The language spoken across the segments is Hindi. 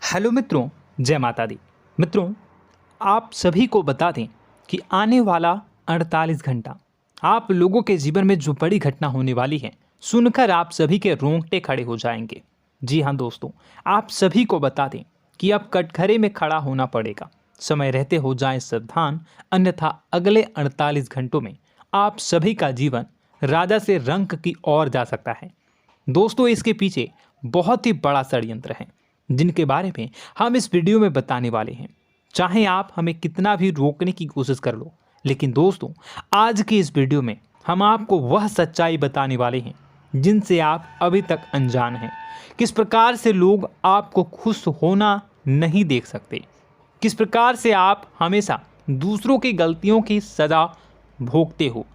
हेलो मित्रों, जय माता दी। मित्रों, आप सभी को बता दें कि आने वाला 48 घंटा आप लोगों के जीवन में जो बड़ी घटना होने वाली है, सुनकर आप सभी के रोंगटे खड़े हो जाएंगे। जी हाँ दोस्तों, आप सभी को बता दें कि अब कटघरे में खड़ा होना पड़ेगा। समय रहते हो जाएं सावधान, अन्यथा अगले 48 घंटों में आप सभी का जीवन राजा से रंक की ओर जा सकता है। दोस्तों, इसके पीछे बहुत ही बड़ा षड्यंत्र है जिनके बारे में हम इस वीडियो में बताने वाले हैं। चाहे आप हमें कितना भी रोकने की कोशिश कर लो, लेकिन दोस्तों आज की इस वीडियो में हम आपको वह सच्चाई बताने वाले हैं जिनसे आप अभी तक अनजान हैं। किस प्रकार से लोग आपको खुश होना नहीं देख सकते, किस प्रकार से आप हमेशा दूसरों की गलतियों की सज़ा भोगते हो,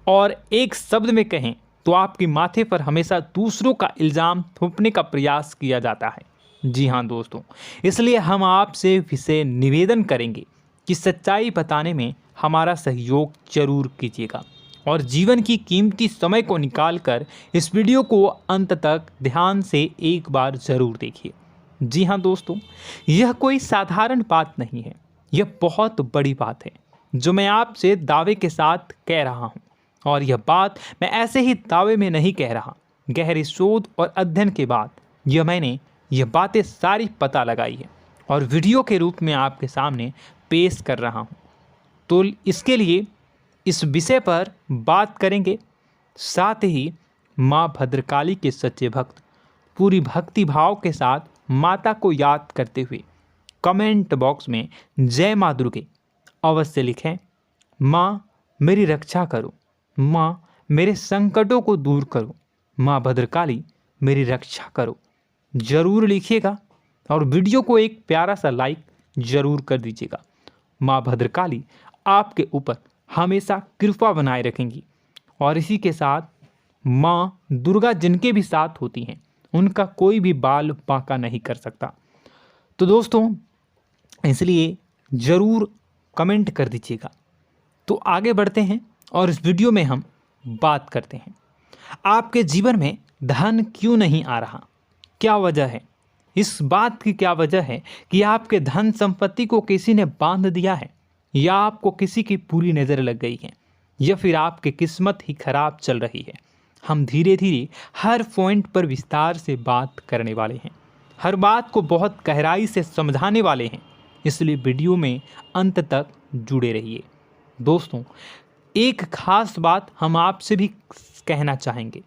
और एक शब्द में कहें तो आपके माथे पर हमेशा दूसरों का इल्ज़ाम थोपने का प्रयास किया जाता है। जी हाँ दोस्तों, इसलिए हम आपसे विशेष निवेदन करेंगे कि सच्चाई बताने में हमारा सहयोग जरूर कीजिएगा और जीवन की कीमती समय को निकालकर इस वीडियो को अंत तक ध्यान से एक बार ज़रूर देखिए। जी हाँ दोस्तों, यह कोई साधारण बात नहीं है, यह बहुत बड़ी बात है जो मैं आपसे दावे के साथ कह रहा हूँ। और यह बात मैं ऐसे ही दावे में नहीं कह रहा, गहरी शोध और अध्ययन के बाद मैंने यह बातें सारी पता लगाई है और वीडियो के रूप में आपके सामने पेश कर रहा हूँ। तो इसके लिए इस विषय पर बात करेंगे। साथ ही माँ भद्रकाली के सच्चे भक्त पूरी भक्ति भाव के साथ माता को याद करते हुए कमेंट बॉक्स में जय माँ दुर्गे अवश्य लिखें। माँ मेरी रक्षा करो, माँ मेरे संकटों को दूर करो, माँ भद्रकाली मेरी रक्षा करो, ज़रूर लिखिएगा और वीडियो को एक प्यारा सा लाइक ज़रूर कर दीजिएगा। माँ भद्रकाली आपके ऊपर हमेशा कृपा बनाए रखेंगी और इसी के साथ माँ दुर्गा जिनके भी साथ होती हैं उनका कोई भी बाल बांका नहीं कर सकता। तो दोस्तों, इसलिए ज़रूर कमेंट कर दीजिएगा। तो आगे बढ़ते हैं और इस वीडियो में हम बात करते हैं, आपके जीवन में धन क्यों नहीं आ रहा, क्या वजह है। इस बात की क्या वजह है कि आपके धन संपत्ति को किसी ने बांध दिया है, या आपको किसी की पूरी नज़र लग गई है, या फिर आपकी किस्मत ही खराब चल रही है। हम धीरे धीरे हर पॉइंट पर विस्तार से बात करने वाले हैं, हर बात को बहुत गहराई से समझाने वाले हैं, इसलिए वीडियो में अंत तक जुड़े रहिए। दोस्तों, एक खास बात हम आपसे भी कहना चाहेंगे।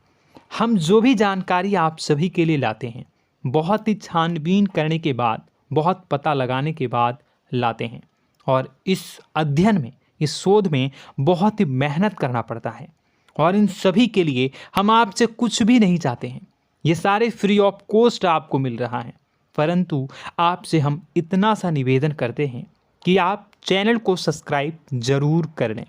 हम जो भी जानकारी आप सभी के लिए लाते हैं, बहुत ही छानबीन करने के बाद, बहुत पता लगाने के बाद लाते हैं, और इस अध्ययन में, इस शोध में बहुत ही मेहनत करना पड़ता है। और इन सभी के लिए हम आपसे कुछ भी नहीं चाहते हैं, ये सारे फ्री ऑफ कॉस्ट आपको मिल रहा है। परंतु आपसे हम इतना सा निवेदन करते हैं कि आप चैनल को सब्सक्राइब ज़रूर कर लें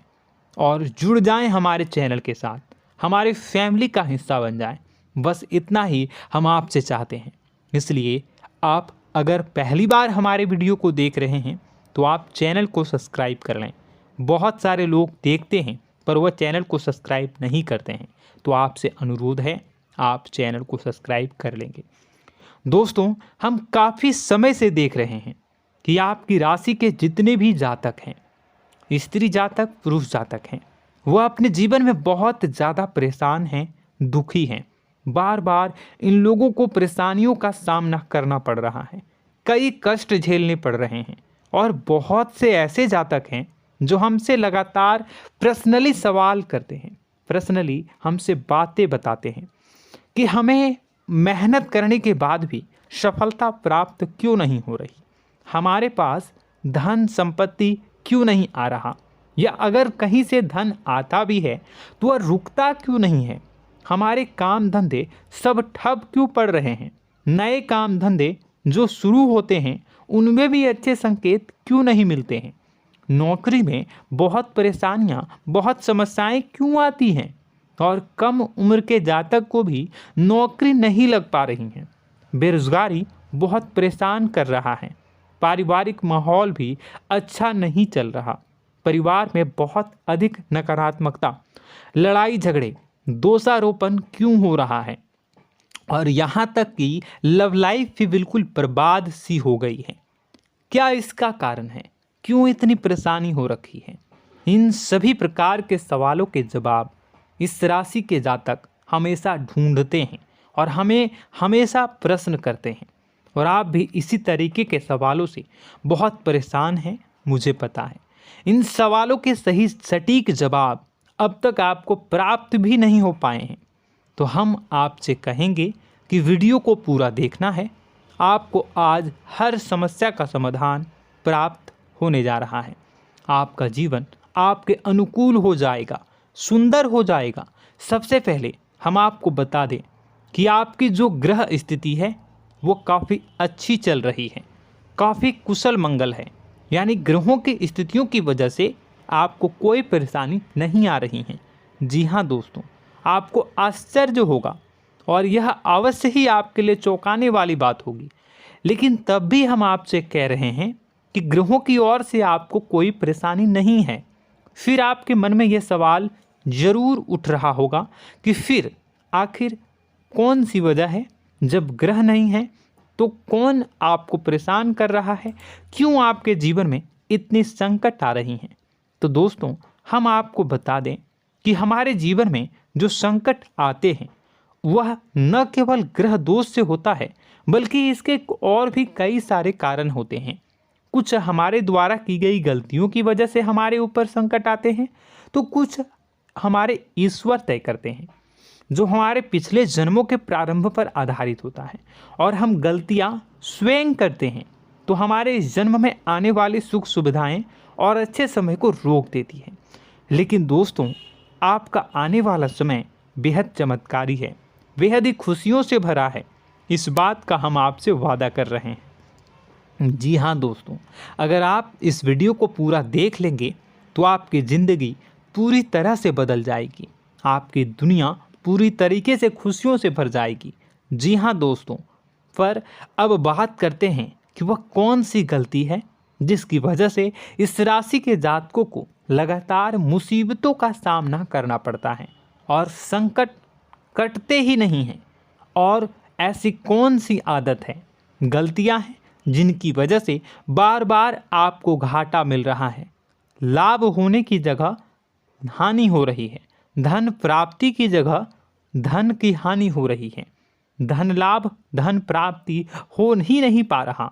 और जुड़ जाएं हमारे चैनल के साथ, हमारे फैमिली का हिस्सा बन जाएं। बस इतना ही हम आपसे चाहते हैं। इसलिए आप अगर पहली बार हमारे वीडियो को देख रहे हैं तो आप चैनल को सब्सक्राइब कर लें। बहुत सारे लोग देखते हैं पर वह चैनल को सब्सक्राइब नहीं करते हैं, तो आपसे अनुरोध है आप चैनल को सब्सक्राइब कर लेंगे। दोस्तों, हम काफ़ी समय से देख रहे हैं कि आपकी राशि के जितने भी जातक हैं, स्त्री जातक, पुरुष जातक हैं, वह अपने जीवन में बहुत ज़्यादा परेशान हैं, दुखी हैं। बार बार इन लोगों को परेशानियों का सामना करना पड़ रहा है, कई कष्ट झेलने पड़ रहे हैं। और बहुत से ऐसे जातक हैं जो हमसे लगातार पर्सनली सवाल करते हैं, पर्सनली हमसे बातें बताते हैं कि हमें मेहनत करने के बाद भी सफलता प्राप्त क्यों नहीं हो रही, हमारे पास धन संपत्ति क्यों नहीं आ रहा, या अगर कहीं से धन आता भी है तो वह रुकता क्यों नहीं है, हमारे काम धंधे सब ठप क्यों पड़ रहे हैं, नए काम धंधे जो शुरू होते हैं उनमें भी अच्छे संकेत क्यों नहीं मिलते हैं, नौकरी में बहुत परेशानियां, बहुत समस्याएं क्यों आती हैं, और कम उम्र के जातक को भी नौकरी नहीं लग पा रही हैं, बेरोजगारी बहुत परेशान कर रहा है, पारिवारिक माहौल भी अच्छा नहीं चल रहा, परिवार में बहुत अधिक नकारात्मकता, लड़ाई झगड़े, दोषारोपण क्यों हो रहा है, और यहाँ तक कि लव लाइफ भी बिल्कुल बर्बाद सी हो गई है। क्या इसका कारण है? क्यों इतनी परेशानी हो रखी है? इन सभी प्रकार के सवालों के जवाब इस राशि के जातक हमेशा ढूंढते हैं और हमें हमेशा प्रश्न करते हैं। और आप भी इसी तरीके के सवालों से बहुत परेशान हैं, मुझे पता है। इन सवालों के सही सटीक जवाब अब तक आपको प्राप्त भी नहीं हो पाए हैं, तो हम आपसे कहेंगे कि वीडियो को पूरा देखना है। आपको आज हर समस्या का समाधान प्राप्त होने जा रहा है। आपका जीवन आपके अनुकूल हो जाएगा, सुंदर हो जाएगा। सबसे पहले हम आपको बता दें कि आपकी जो ग्रह स्थिति है वो काफ़ी अच्छी चल रही है, काफ़ी कुशल मंगल है। यानी ग्रहों की स्थितियों की वजह से आपको कोई परेशानी नहीं आ रही है। जी हाँ दोस्तों, आपको आश्चर्य होगा और यह अवश्य ही आपके लिए चौंकाने वाली बात होगी, लेकिन तब भी हम आपसे कह रहे हैं कि ग्रहों की ओर से आपको कोई परेशानी नहीं है। फिर आपके मन में यह सवाल जरूर उठ रहा होगा कि फिर आखिर कौन सी वजह है? जब ग्रह नहीं है तो कौन आपको परेशान कर रहा है? क्यों आपके जीवन में इतनी संकट आ रही हैं? तो दोस्तों, हम आपको बता दें कि हमारे जीवन में जो संकट आते हैं वह न केवल ग्रह दोष से होता है, बल्कि इसके और भी कई सारे कारण होते हैं। कुछ हमारे द्वारा की गई गलतियों की वजह से हमारे ऊपर संकट आते हैं, तो कुछ हमारे ईश्वर तय करते हैं, जो हमारे पिछले जन्मों के प्रारंभ पर आधारित होता है। और हम गलतियां स्वयं करते हैं तो हमारे इस जन्म में आने वाली सुख सुविधाएं और अच्छे समय को रोक देती है। लेकिन दोस्तों, आपका आने वाला समय बेहद चमत्कारी है, बेहद ही खुशियों से भरा है। इस बात का हम आपसे वादा कर रहे हैं। जी हाँ दोस्तों, अगर आप इस वीडियो को पूरा देख लेंगे तो आपकी ज़िंदगी पूरी तरह से बदल जाएगी, आपकी दुनिया पूरी तरीके से खुशियों से भर जाएगी। जी हाँ दोस्तों, पर अब बात करते हैं कि वह कौन सी गलती है जिसकी वजह से इस राशि के जातकों को लगातार मुसीबतों का सामना करना पड़ता है और संकट कटते ही नहीं हैं। और ऐसी कौन सी आदत है, गलतियां हैं जिनकी वजह से बार बार आपको घाटा मिल रहा है, लाभ होने की जगह हानि हो रही है, धन प्राप्ति की जगह धन की हानि हो रही है, धन लाभ धन प्राप्ति हो ही नहीं पा रहा,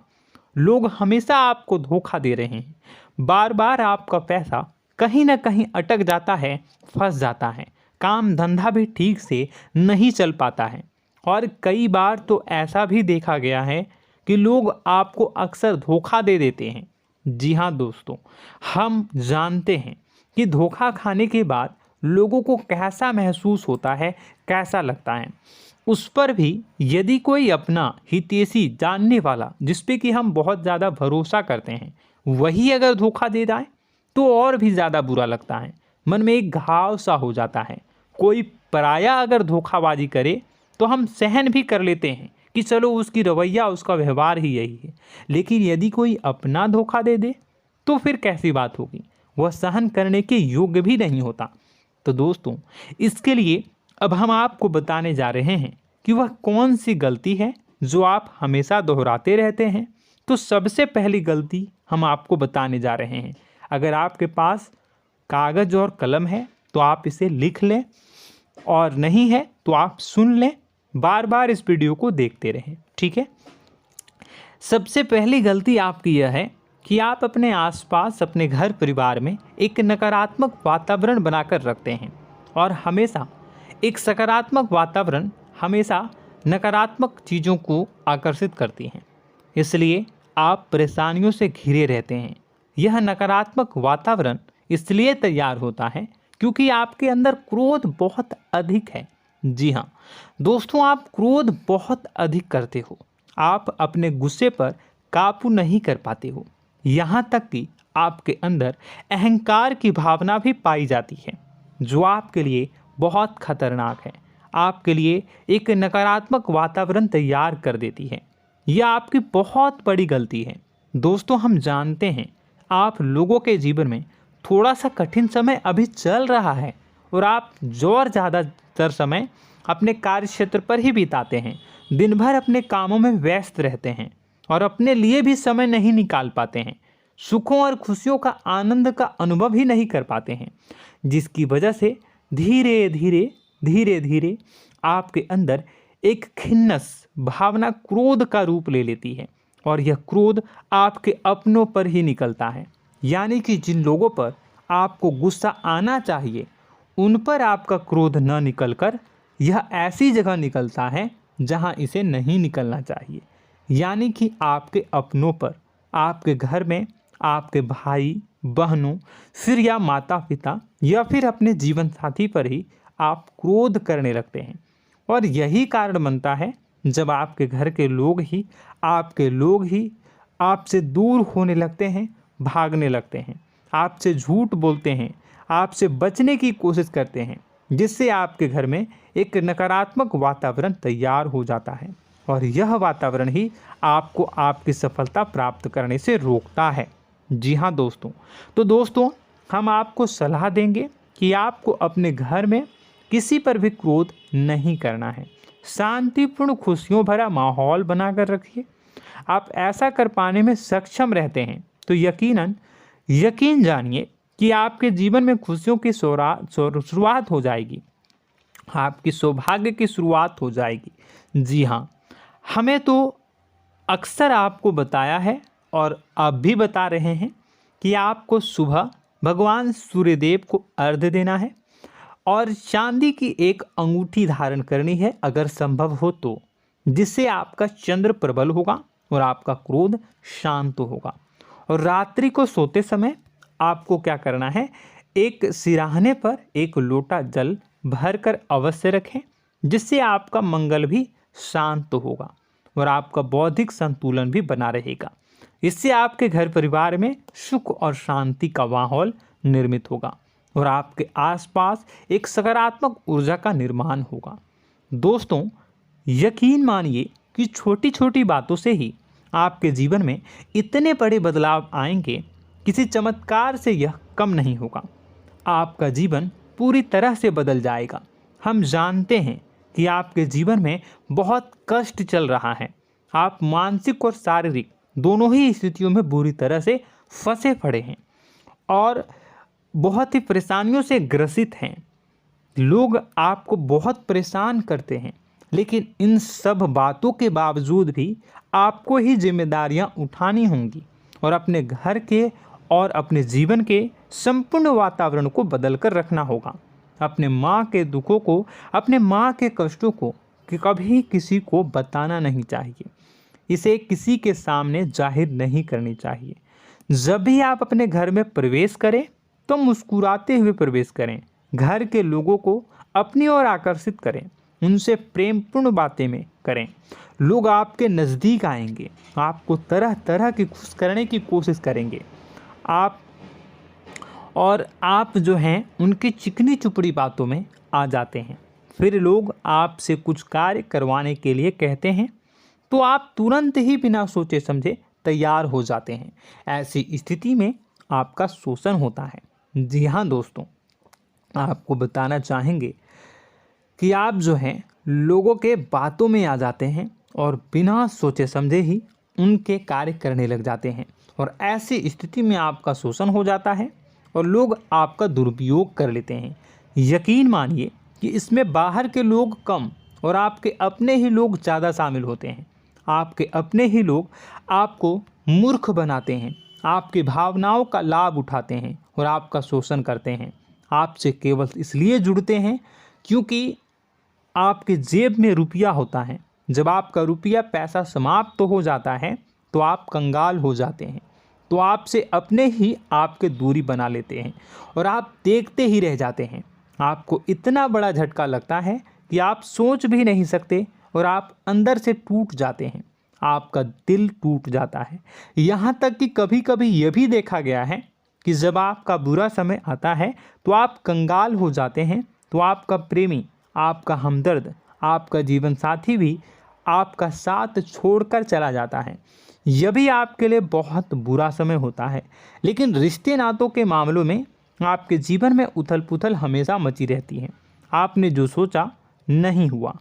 लोग हमेशा आपको धोखा दे रहे हैं, बार बार आपका पैसा कहीं ना कहीं अटक जाता है, फंस जाता है, काम धंधा भी ठीक से नहीं चल पाता है। और कई बार तो ऐसा भी देखा गया है कि लोग आपको अक्सर धोखा दे देते हैं। जी हाँ दोस्तों, हम जानते हैं कि धोखा खाने के बाद लोगों को कैसा महसूस होता है, कैसा लगता है। उस पर भी यदि कोई अपना हितैषी जानने वाला, जिस पे कि हम बहुत ज़्यादा भरोसा करते हैं, वही अगर धोखा दे जाए तो और भी ज़्यादा बुरा लगता है, मन में एक घाव सा हो जाता है। कोई पराया अगर धोखाबाजी करे तो हम सहन भी कर लेते हैं कि चलो उसकी रवैया उसका व्यवहार ही यही है, लेकिन यदि कोई अपना धोखा दे दे तो फिर कैसी बात होगी, वह सहन करने के योग्य भी नहीं होता। तो दोस्तों, इसके लिए अब हम आपको बताने जा रहे हैं कि वह कौन सी गलती है जो आप हमेशा दोहराते रहते हैं। तो सबसे पहली गलती हम आपको बताने जा रहे हैं। अगर आपके पास कागज़ और कलम है तो आप इसे लिख लें, और नहीं है तो आप सुन लें, बार बार इस वीडियो को देखते रहें, ठीक है। सबसे पहली गलती आपकी यह है कि आप अपने आसपास, अपने घर परिवार में एक नकारात्मक वातावरण बनाकर रखते हैं, और हमेशा एक सकारात्मक वातावरण हमेशा नकारात्मक चीज़ों को आकर्षित करती हैं। इसलिए आप परेशानियों से घिरे रहते हैं। यह नकारात्मक वातावरण इसलिए तैयार होता है क्योंकि आपके अंदर क्रोध बहुत अधिक है। जी हाँ दोस्तों, आप क्रोध बहुत अधिक करते हो, आप अपने गुस्से पर काबू नहीं कर पाते हो, यहाँ तक कि आपके अंदर अहंकार की भावना भी पाई जाती है, जो आपके लिए बहुत खतरनाक है, आपके लिए एक नकारात्मक वातावरण तैयार कर देती है। यह आपकी बहुत बड़ी गलती है। दोस्तों, हम जानते हैं आप लोगों के जीवन में थोड़ा सा कठिन समय अभी चल रहा है और आप और ज़्यादा अधिकतर समय अपने कार्य क्षेत्र पर ही बिताते हैं, दिन भर अपने कामों में व्यस्त रहते हैं और अपने लिए भी समय नहीं निकाल पाते हैं, सुखों और खुशियों का आनंद का अनुभव ही नहीं कर पाते हैं, जिसकी वजह से धीरे धीरे आपके अंदर एक खिन्नस भावना क्रोध का रूप ले लेती है और यह क्रोध आपके अपनों पर ही निकलता है। यानी कि जिन लोगों पर आपको गुस्सा आना चाहिए उन पर आपका क्रोध न निकलकर यह ऐसी जगह निकलता है जहां इसे नहीं निकलना चाहिए। यानी कि आपके अपनों पर, आपके घर में आपके भाई बहनों, फिर या माता पिता या फिर अपने जीवन साथी पर ही आप क्रोध करने लगते हैं। और यही कारण बनता है जब आपके घर के लोग ही आपसे दूर होने लगते हैं, भागने लगते हैं, आपसे झूठ बोलते हैं, आपसे बचने की कोशिश करते हैं, जिससे आपके घर में एक नकारात्मक वातावरण तैयार हो जाता है और यह वातावरण ही आपको आपकी सफलता प्राप्त करने से रोकता है। जी हाँ दोस्तों, तो दोस्तों हम आपको सलाह देंगे कि आपको अपने घर में किसी पर भी क्रोध नहीं करना है। शांतिपूर्ण खुशियों भरा माहौल बनाकर रखिए। आप ऐसा कर पाने में सक्षम रहते हैं तो यकीन जानिए कि आपके जीवन में खुशियों की शुरुआत हो जाएगी, आपकी सौभाग्य की शुरुआत हो जाएगी। जी हाँ, हमें तो अक्सर आपको बताया है और अब भी बता रहे हैं कि आपको सुबह भगवान सूर्यदेव को अर्घ्य देना है और चांदी की एक अंगूठी धारण करनी है अगर संभव हो तो, जिससे आपका चंद्र प्रबल होगा और आपका क्रोध शांत होगा। और रात्रि को सोते समय आपको क्या करना है, एक सिराहने पर एक लोटा जल भरकर अवश्य रखें, जिससे आपका मंगल भी शांत होगा और आपका बौद्धिक संतुलन भी बना रहेगा। इससे आपके घर परिवार में सुख और शांति का माहौल निर्मित होगा और आपके आसपास एक सकारात्मक ऊर्जा का निर्माण होगा। दोस्तों यकीन मानिए कि छोटी छोटी बातों से ही आपके जीवन में इतने बड़े बदलाव आएंगे, किसी चमत्कार से यह कम नहीं होगा। आपका जीवन पूरी तरह से बदल जाएगा। हम जानते हैं कि आपके जीवन में बहुत कष्ट चल रहा है, आप मानसिक और शारीरिक दोनों ही स्थितियों में बुरी तरह से फंसे पड़े हैं और बहुत ही परेशानियों से ग्रसित हैं। लोग आपको बहुत परेशान करते हैं, लेकिन इन सब बातों के बावजूद भी आपको ही जिम्मेदारियां उठानी होंगी और अपने घर के और अपने जीवन के संपूर्ण वातावरण को बदल कर रखना होगा। अपने माँ के दुखों को, अपने माँ के कष्टों को कभी किसी को बताना नहीं चाहिए, इसे किसी के सामने जाहिर नहीं करनी चाहिए। जब भी आप अपने घर में प्रवेश करें तो मुस्कुराते हुए प्रवेश करें, घर के लोगों को अपनी ओर आकर्षित करें, उनसे प्रेमपूर्ण बातें में करें। लोग आपके नज़दीक आएंगे, आपको तरह तरह की खुश करने की कोशिश करेंगे। आप जो हैं उनकी चिकनी चुपड़ी बातों में आ जाते हैं। फिर लोग आपसे कुछ कार्य करवाने के लिए कहते हैं तो आप तुरंत ही बिना सोचे समझे तैयार हो जाते हैं। ऐसी स्थिति में आपका शोषण होता है। जी हाँ दोस्तों, आपको बताना चाहेंगे कि आप जो हैं लोगों के बातों में आ जाते हैं और बिना सोचे समझे ही उनके कार्य करने लग जाते हैं और ऐसी स्थिति में आपका शोषण हो जाता है और लोग आपका दुरुपयोग कर लेते हैं। यकीन मानिए कि इसमें बाहर के लोग कम और आपके अपने ही लोग ज़्यादा शामिल होते हैं। आपके अपने ही लोग आपको मूर्ख बनाते हैं, आपकी भावनाओं का लाभ उठाते हैं और आपका शोषण करते हैं। आपसे केवल इसलिए जुड़ते हैं क्योंकि आपके जेब में रुपया होता है। जब आपका रुपया पैसा समाप्त हो जाता है तो आप कंगाल हो जाते हैं, तो आपसे अपने ही आपके दूरी बना लेते हैं और आप देखते ही रह जाते हैं। आपको इतना बड़ा झटका लगता है कि आप सोच भी नहीं सकते और आप अंदर से टूट जाते हैं, आपका दिल टूट जाता है। यहाँ तक कि कभी कभी यह भी देखा गया है कि जब आपका बुरा समय आता है तो आप कंगाल हो जाते हैं, तो आपका प्रेमी, आपका हमदर्द, आपका जीवन साथी भी आपका साथ छोड़कर चला जाता है। यह भी आपके लिए बहुत बुरा समय होता है। लेकिन रिश्ते नातों के मामलों में आपके जीवन में उथल पुथल हमेशा मची रहती है। आपने जो सोचा नहीं हुआ।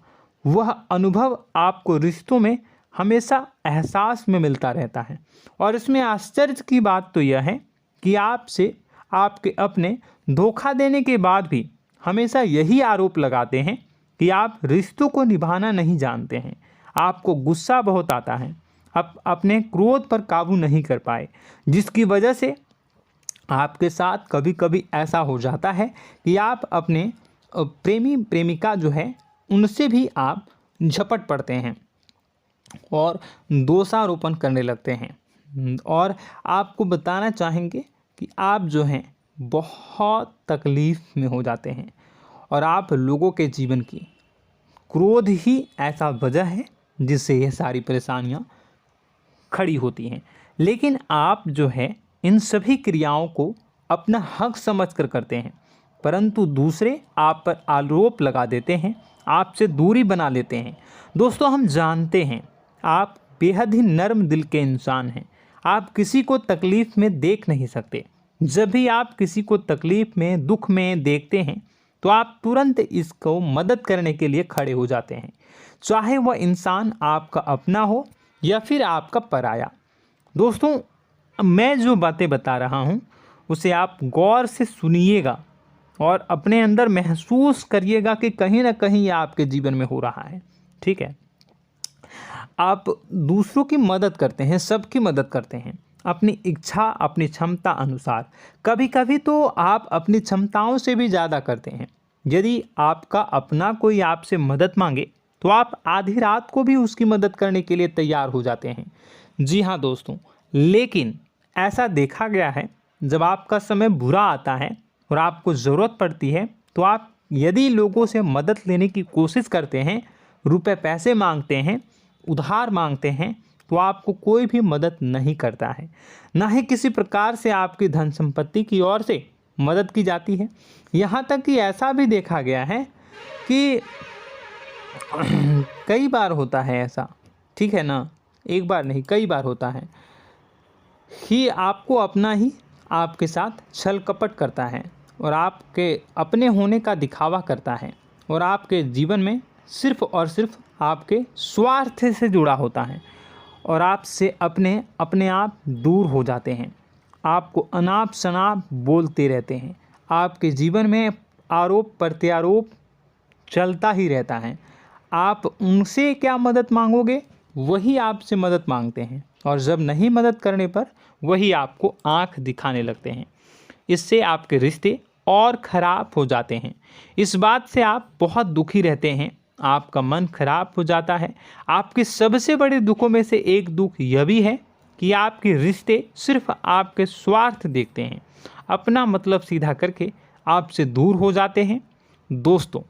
वह अनुभव आपको रिश्तों में हमेशा एहसास में मिलता रहता है। और इसमें आश्चर्य की बात तो यह है कि आपसे आपके अपने धोखा देने के बाद भी हमेशा यही आरोप लगाते हैं कि आप रिश्तों को निभाना नहीं जानते हैं। आपको गुस्सा बहुत आता है, आप अपने क्रोध पर काबू नहीं कर पाए, जिसकी वजह से आपके साथ कभी कभी ऐसा हो जाता है कि आप अपने प्रेमी प्रेमिका जो है उनसे भी आप झपट पड़ते हैं और दोषारोपण करने लगते हैं। और आपको बताना चाहेंगे कि आप जो हैं बहुत तकलीफ़ में हो जाते हैं और आप लोगों के जीवन की क्रोध ही ऐसा वजह है जिससे ये सारी परेशानियां खड़ी होती हैं। लेकिन आप जो है इन सभी क्रियाओं को अपना हक समझकर करते हैं, परंतु दूसरे आप पर आरोप लगा देते हैं, आपसे दूरी बना लेते हैं। दोस्तों, हम जानते हैं आप बेहद ही नर्म दिल के इंसान हैं। आप किसी को तकलीफ़ में देख नहीं सकते। जब भी आप किसी को तकलीफ़ में, दुख में देखते हैं तो आप तुरंत इसको मदद करने के लिए खड़े हो जाते हैं, चाहे वह इंसान आपका अपना हो या फिर आपका पराया। दोस्तों, मैं जो बातें बता रहा हूँ उसे आप गौर से सुनिएगा और अपने अंदर महसूस करिएगा कि कहीं ना कहीं ये आपके जीवन में हो रहा है। ठीक है, आप दूसरों की मदद करते हैं, सबकी मदद करते हैं अपनी इच्छा, अपनी क्षमता अनुसार। कभी कभी तो आप अपनी क्षमताओं से भी ज़्यादा करते हैं। यदि आपका अपना कोई आपसे मदद मांगे तो आप आधी रात को भी उसकी मदद करने के लिए तैयार हो जाते हैं। जी हाँ दोस्तों, लेकिन ऐसा देखा गया है जब आपका समय बुरा आता है और आपको ज़रूरत पड़ती है तो आप यदि लोगों से मदद लेने की कोशिश करते हैं, रुपए पैसे मांगते हैं, उधार मांगते हैं, तो आपको कोई भी मदद नहीं करता है। ना ही किसी प्रकार से आपकी धन संपत्ति की ओर से मदद की जाती है। यहाँ तक कि ऐसा भी देखा गया है कि कई बार होता है ऐसा, ठीक है ना, एक बार नहीं कई बार होता है कि आपको अपना ही आपके साथ छल कपट करता है और आपके अपने होने का दिखावा करता है और आपके जीवन में सिर्फ और सिर्फ आपके स्वार्थ से जुड़ा होता है और आपसे अपने आप दूर हो जाते हैं। आपको अनाप शनाप बोलते रहते हैं। आपके जीवन में आरोप प्रत्यारोप चलता ही रहता है। आप उनसे क्या मदद मांगोगे, वही आपसे मदद मांगते हैं और जब नहीं मदद करने पर वही आपको आंख दिखाने लगते हैं। इससे आपके रिश्ते और ख़राब हो जाते हैं। इस बात से आप बहुत दुखी रहते हैं, आपका मन खराब हो जाता है। आपके सबसे बड़े दुखों में से एक दुख यह भी है कि आपके रिश्ते सिर्फ आपके स्वार्थ देखते हैं, अपना मतलब सीधा करके आपसे दूर हो जाते हैं। दोस्तों,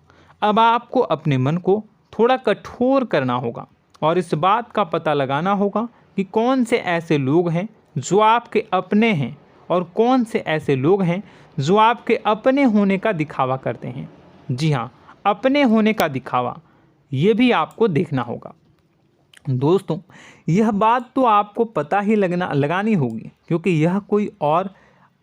अब आपको अपने मन को थोड़ा कठोर करना होगा और इस बात का पता लगाना होगा कि कौन से ऐसे लोग हैं जो आपके अपने हैं और कौन से ऐसे लोग हैं जो आपके अपने होने का दिखावा करते हैं। जी हाँ, अपने होने का दिखावा, ये भी आपको देखना होगा। दोस्तों, यह बात तो आपको पता ही लगानी होगी, क्योंकि यह कोई और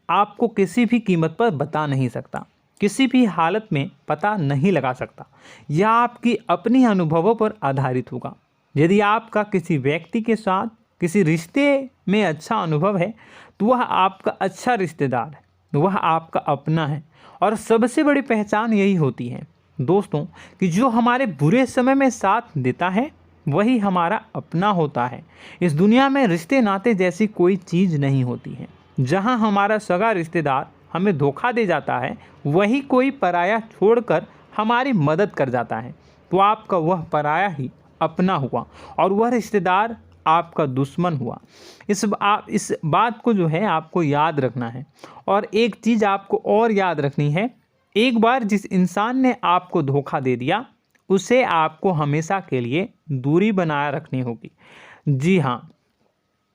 आपको किसी भी कीमत पर बता नहीं सकता, किसी भी हालत में पता नहीं लगा सकता। यह आपकी अपनी अनुभवों पर आधारित होगा। यदि आपका किसी व्यक्ति के साथ किसी रिश्ते में अच्छा अनुभव है तो वह आपका अच्छा रिश्तेदार है, वह आपका अपना है। और सबसे बड़ी पहचान यही होती है दोस्तों कि जो हमारे बुरे समय में साथ देता है वही हमारा अपना होता है। इस दुनिया में रिश्ते नाते जैसी कोई चीज़ नहीं होती है। जहां हमारा सगा रिश्तेदार हमें धोखा दे जाता है, वही कोई पराया छोड़कर हमारी मदद कर जाता है, तो आपका वह पराया ही अपना हुआ और वह रिश्तेदार आपका दुश्मन हुआ। इस बात को जो है आपको याद रखना है। और एक चीज़ आपको और याद रखनी है, एक बार जिस इंसान ने आपको धोखा दे दिया उसे आपको हमेशा के लिए दूरी बनाए रखनी होगी। जी हाँ,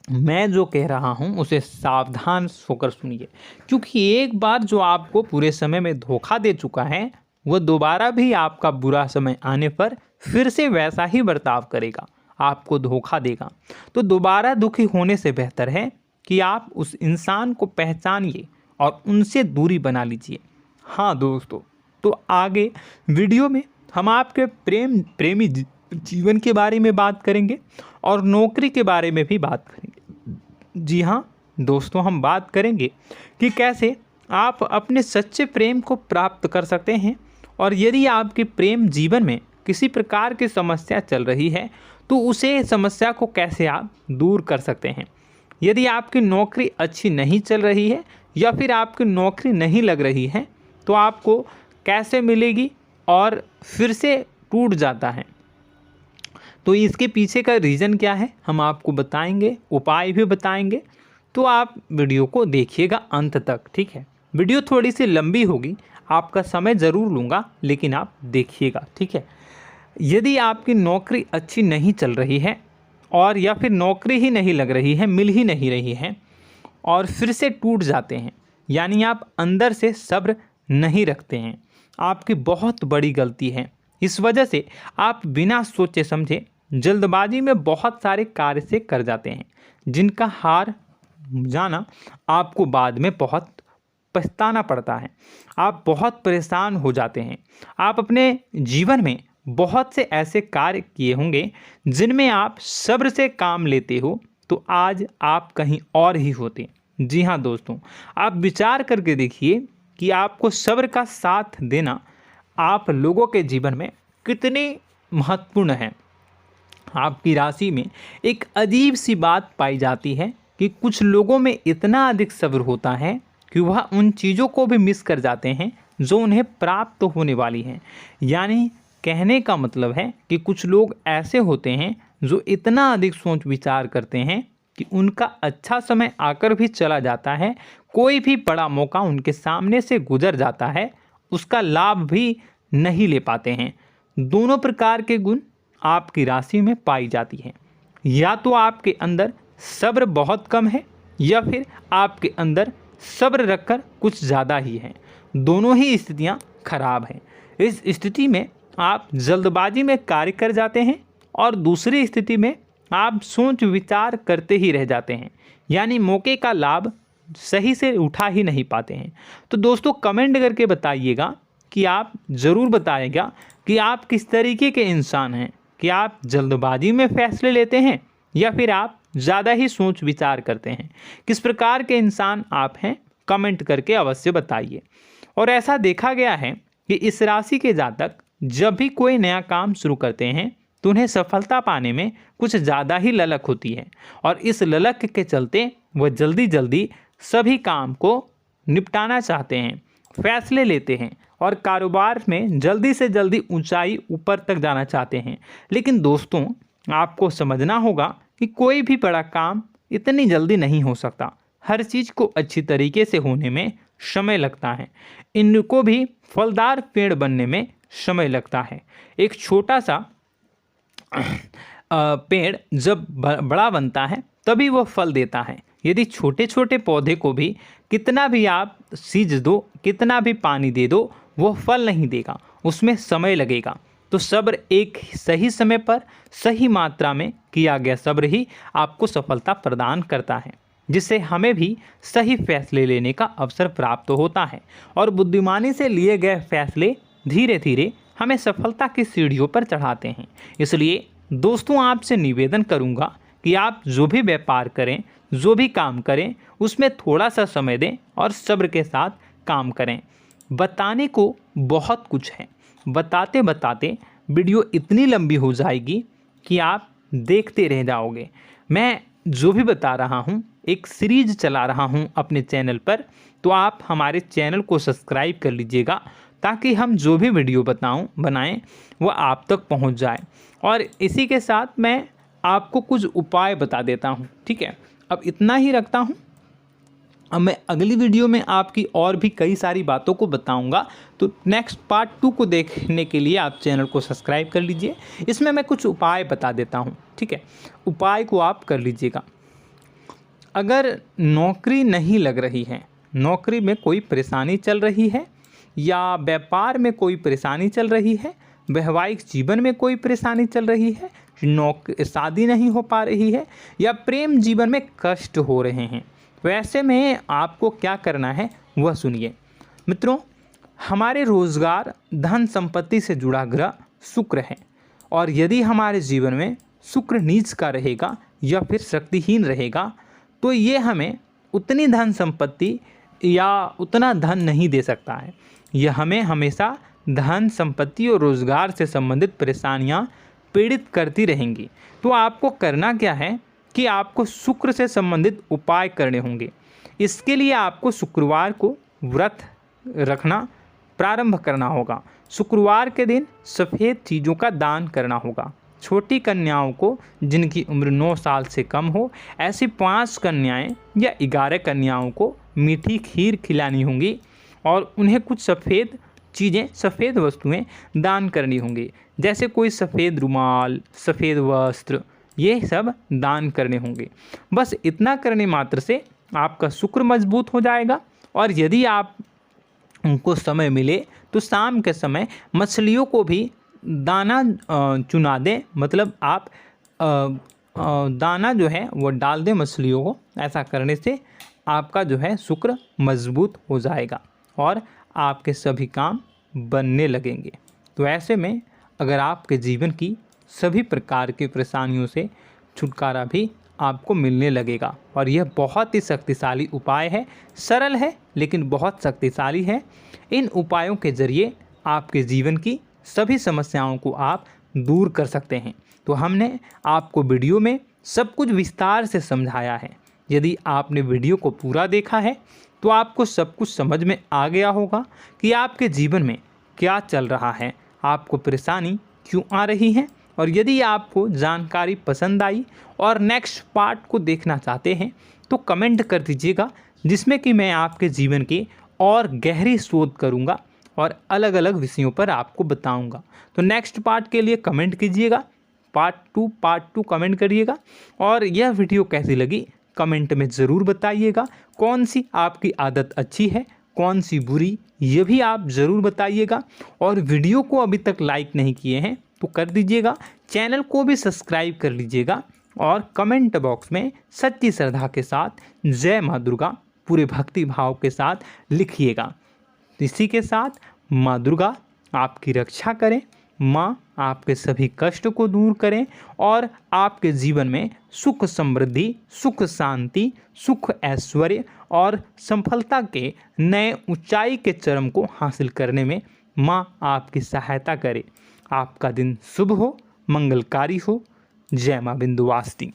मैं जो कह रहा हूँ उसे सावधान होकर सुनिए, क्योंकि एक बार जो आपको पूरे समय में धोखा दे चुका है वह दोबारा भी आपका बुरा समय आने पर फिर से वैसा ही बर्ताव करेगा, आपको धोखा देगा। तो दोबारा दुखी होने से बेहतर है कि आप उस इंसान को पहचानिए और उनसे दूरी बना लीजिए। हाँ दोस्तों, तो आगे वीडियो में हम आपके प्रेमी जीवन के बारे में बात करेंगे और नौकरी के बारे में भी बात करेंगे। जी हाँ दोस्तों, हम बात करेंगे कि कैसे आप अपने सच्चे प्रेम को प्राप्त कर सकते हैं, और यदि आपके प्रेम जीवन में किसी प्रकार की समस्या चल रही है तो उसे समस्या को कैसे आप दूर कर सकते हैं। यदि आपकी नौकरी अच्छी नहीं चल रही है या फिर आपकी नौकरी नहीं लग रही है तो आपको कैसे मिलेगी और फिर से टूट जाता है, तो इसके पीछे का रीज़न क्या है हम आपको बताएंगे, उपाय भी बताएंगे। तो आप वीडियो को देखिएगा अंत तक, ठीक है। वीडियो थोड़ी सी लंबी होगी, आपका समय ज़रूर लूँगा, लेकिन आप देखिएगा, ठीक है। यदि आपकी नौकरी अच्छी नहीं चल रही है और या फिर नौकरी ही नहीं लग रही है, मिल ही नहीं रही है और फिर से टूट जाते हैं, यानी आप अंदर से सब्र नहीं रखते हैं, आपकी बहुत बड़ी गलती है। इस वजह से आप बिना सोचे समझे जल्दबाजी में बहुत सारे कार्य से कर जाते हैं, जिनका हार जाना आपको बाद में बहुत पछताना पड़ता है। आप बहुत परेशान हो जाते हैं। आप अपने जीवन में बहुत से ऐसे कार्य किए होंगे जिनमें आप सब्र से काम लेते हो, तो आज आप कहीं और ही होते। जी हाँ दोस्तों, आप विचार करके देखिए कि आपको सब्र का साथ देना आप लोगों के जीवन में कितने महत्वपूर्ण है। आपकी राशि में एक अजीब सी बात पाई जाती है कि कुछ लोगों में इतना अधिक सब्र होता है कि वह उन चीज़ों को भी मिस कर जाते हैं जो उन्हें प्राप्त होने वाली हैं। यानी कहने का मतलब है कि कुछ लोग ऐसे होते हैं जो इतना अधिक सोच विचार करते हैं कि उनका अच्छा समय आकर भी चला जाता है, कोई भी बड़ा मौका उनके सामने से गुजर जाता है, उसका लाभ भी नहीं ले पाते हैं। दोनों प्रकार के गुण आपकी राशि में पाई जाती हैं। या तो आपके अंदर सब्र बहुत कम है या फिर आपके अंदर सब्र रखकर कुछ ज़्यादा ही है। दोनों ही स्थितियाँ खराब हैं। इस स्थिति में आप जल्दबाजी में कार्य कर जाते हैं और दूसरी स्थिति में आप सोच विचार करते ही रह जाते हैं, यानी मौके का लाभ सही से उठा ही नहीं पाते हैं। तो दोस्तों कमेंट करके बताइएगा कि आप ज़रूर बताइएगा कि आप किस तरीके के इंसान हैं, कि आप जल्दबाजी में फैसले लेते हैं या फिर आप ज़्यादा ही सोच विचार करते हैं। किस प्रकार के इंसान आप हैं, कमेंट करके अवश्य बताइए। और ऐसा देखा गया है कि इस राशि के जातक जब भी कोई नया काम शुरू करते हैं तो उन्हें सफलता पाने में कुछ ज़्यादा ही ललक होती है, और इस ललक के चलते वह जल्दी जल्दी सभी काम को निपटाना चाहते हैं, फैसले लेते हैं और कारोबार में जल्दी से जल्दी ऊंचाई ऊपर तक जाना चाहते हैं। लेकिन दोस्तों आपको समझना होगा कि कोई भी बड़ा काम इतनी जल्दी नहीं हो सकता। हर चीज़ को अच्छी तरीके से होने में समय लगता है। इनको भी फलदार पेड़ बनने में समय लगता है। एक छोटा सा पेड़ जब बड़ा बनता है तभी वो फल देता है। यदि छोटे छोटे पौधे को भी कितना भी आप सींच दो, कितना भी पानी दे दो, वो फल नहीं देगा, उसमें समय लगेगा। तो सब्र एक सही समय पर सही मात्रा में किया गया सब्र ही आपको सफलता प्रदान करता है, जिससे हमें भी सही फैसले लेने का अवसर प्राप्त होता है। और बुद्धिमानी से लिए गए फैसले धीरे धीरे हमें सफलता की सीढ़ियों पर चढ़ाते हैं। इसलिए दोस्तों आपसे निवेदन करूंगा कि आप जो भी व्यापार करें, जो भी काम करें, उसमें थोड़ा सा समय दें और सब्र के साथ काम करें। बताने को बहुत कुछ है, बताते बताते वीडियो इतनी लंबी हो जाएगी कि आप देखते रह जाओगे। मैं जो भी बता रहा हूँ एक सीरीज चला रहा हूँ अपने चैनल पर, तो आप हमारे चैनल को सब्सक्राइब कर लीजिएगा ताकि हम जो भी वीडियो बनाएं वो आप तक पहुँच जाए। और इसी के साथ मैं आपको कुछ उपाय बता देता हूँ, ठीक है। अब इतना ही रखता हूँ। अब मैं अगली वीडियो में आपकी और भी कई सारी बातों को बताऊंगा, तो नेक्स्ट पार्ट 2 को देखने के लिए आप चैनल को सब्सक्राइब कर लीजिए। इसमें मैं कुछ उपाय बता देता हूं, ठीक है। उपाय को आप कर लीजिएगा। अगर नौकरी नहीं लग रही है, नौकरी में कोई परेशानी चल रही है, या व्यापार में कोई परेशानी चल रही है, वैवाहिक जीवन में कोई परेशानी चल रही है, शादी नहीं हो पा रही है, या प्रेम जीवन में कष्ट हो रहे हैं, वैसे में आपको क्या करना है वह सुनिए। मित्रों, हमारे रोजगार, धन संपत्ति से जुड़ा ग्रह शुक्र है, और यदि हमारे जीवन में शुक्र नीच का रहेगा या फिर शक्तिहीन रहेगा तो ये हमें उतनी धन संपत्ति या उतना धन नहीं दे सकता है। यह हमें हमेशा धन संपत्ति और रोजगार से संबंधित परेशानियां पीड़ित करती रहेंगी। तो आपको करना क्या है कि आपको शुक्र से संबंधित उपाय करने होंगे। इसके लिए आपको शुक्रवार को व्रत रखना प्रारंभ करना होगा। शुक्रवार के दिन सफ़ेद चीज़ों का दान करना होगा। छोटी कन्याओं को जिनकी उम्र 9 साल से कम हो, ऐसी 5 कन्याएं या 11 कन्याओं को मीठी खीर खिलानी होंगी और उन्हें कुछ सफ़ेद चीज़ें, सफ़ेद वस्तुएं दान करनी होंगी, जैसे कोई सफ़ेद रुमाल, सफ़ेद वस्त्र, ये सब दान करने होंगे। बस इतना करने मात्र से आपका शुक्र मजबूत हो जाएगा। और यदि आप उनको समय मिले तो शाम के समय मछलियों को भी दाना चुना दें, मतलब आप दाना जो है वो डाल दें मछलियों को। ऐसा करने से आपका जो है शुक्र मजबूत हो जाएगा और आपके सभी काम बनने लगेंगे। तो ऐसे में अगर आपके जीवन की सभी प्रकार की परेशानियों से छुटकारा भी आपको मिलने लगेगा। और यह बहुत ही शक्तिशाली उपाय है, सरल है लेकिन बहुत शक्तिशाली है। इन उपायों के ज़रिए आपके जीवन की सभी समस्याओं को आप दूर कर सकते हैं। तो हमने आपको वीडियो में सब कुछ विस्तार से समझाया है। यदि आपने वीडियो को पूरा देखा है तो आपको सब कुछ समझ में आ गया होगा कि आपके जीवन में क्या चल रहा है, आपको परेशानी क्यों आ रही है। और यदि आपको जानकारी पसंद आई और नेक्स्ट पार्ट को देखना चाहते हैं तो कमेंट कर दीजिएगा, जिसमें कि मैं आपके जीवन की और गहरी शोध करूंगा और अलग अलग विषयों पर आपको बताऊंगा। तो नेक्स्ट पार्ट के लिए कमेंट कीजिएगा, पार्ट टू कमेंट करिएगा। और यह वीडियो कैसी लगी कमेंट में ज़रूर बताइएगा। कौन सी आपकी आदत अच्छी है, कौन सी बुरी, ये भी आप ज़रूर बताइएगा। और वीडियो को अभी तक लाइक नहीं किए हैं तो कर दीजिएगा, चैनल को भी सब्सक्राइब कर लीजिएगा और कमेंट बॉक्स में सच्ची श्रद्धा के साथ जय माँ दुर्गा पूरे भक्ति भाव के साथ लिखिएगा। इसी के साथ माँ दुर्गा आपकी रक्षा करें, माँ आपके सभी कष्ट को दूर करें और आपके जीवन में सुख समृद्धि, सुख शांति, सुख ऐश्वर्य और सफलता के नए ऊंचाई के चरम को हासिल करने में माँ आपकी सहायता करे। आपका दिन शुभ हो, मंगलकारी हो। जय माँ विंध्यवासिनी।